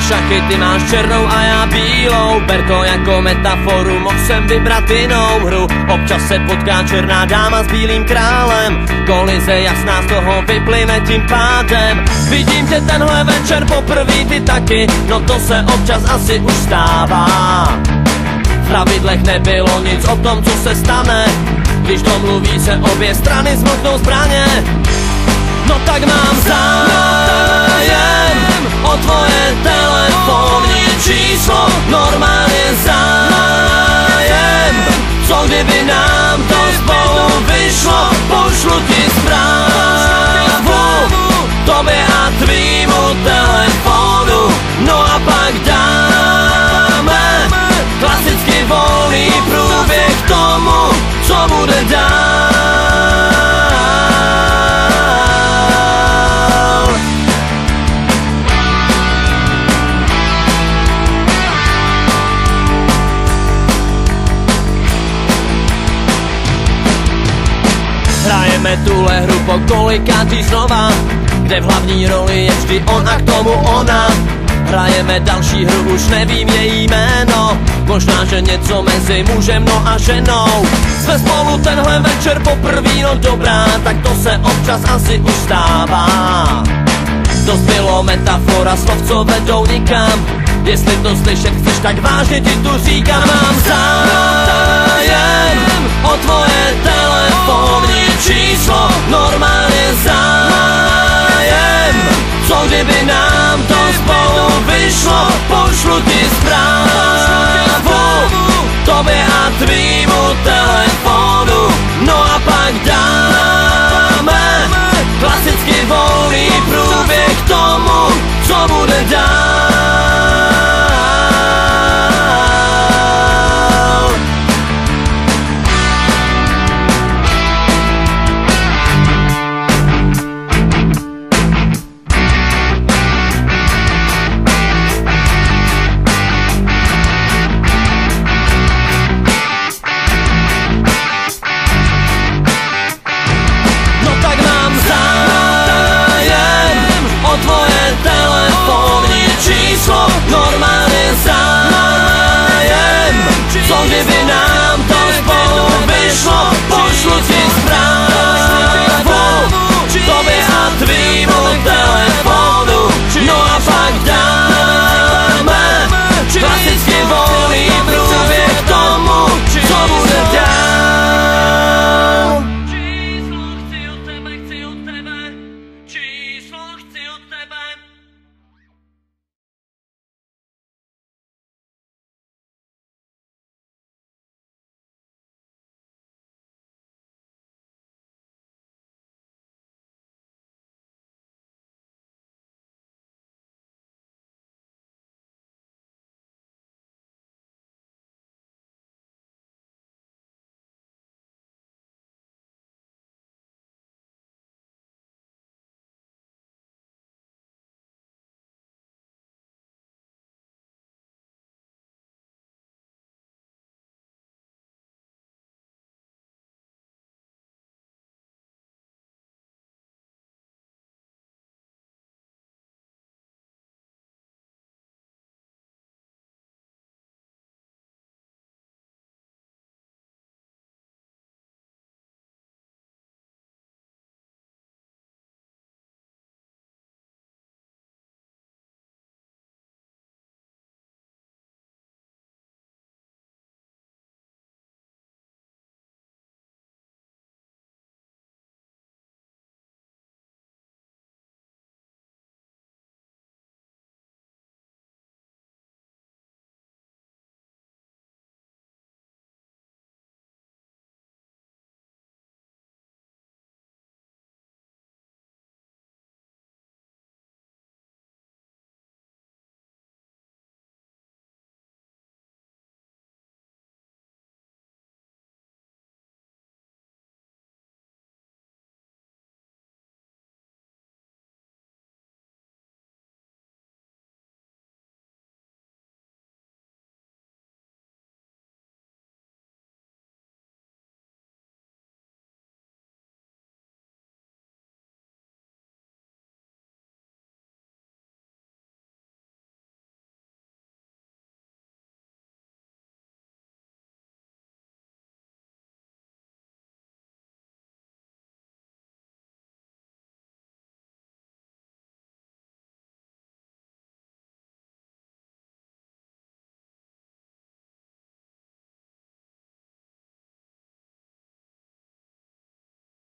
šachy, ty máš černou a já bílou. Ber to jako metaforu, mohl jsem vybrat jinou hru. Občas se potká černá dáma s bílým králem. Kolize jasná z toho vyplyne tím pádem. Vidím tě tenhle večer poprvý, ty taky, no to se občas asi už stává. V pravidlech nebylo nic o tom, co se stane, když domluví se obě strany, zmoknou zbraně. No tak mám zájem o tvoje telefonní číslo, normálně zájem. Co kdyby nám to spolu vyšlo, pošlu ti zprávu tobě a tvýmu telefonu. No a pak dáme klasicky volný průběh tomu, co bude dál. Hrajeme tuhle hru po kolikátý znova, kde v hlavní roli je vždy on a k tomu ona. Hrajeme další hru, už nevím její jméno, možná, že něco mezi mužem no a ženou. Jsme spolu tenhle večer poprvý, no dobrá, tak to se občas asi už stává. Dost bylo metafora, slov, co vedou nikam. Jestli to slyšet chceš, tak vážně ti tu říkám. Mám zájem o tvoje telefonní číslo, normálně zájem. Co kdyby nám to spolu vyšlo, pošlu ti zprávu tobě a tvýmu telefonu. No a pak dáme klasicky volný průběh tomu, co bude dál.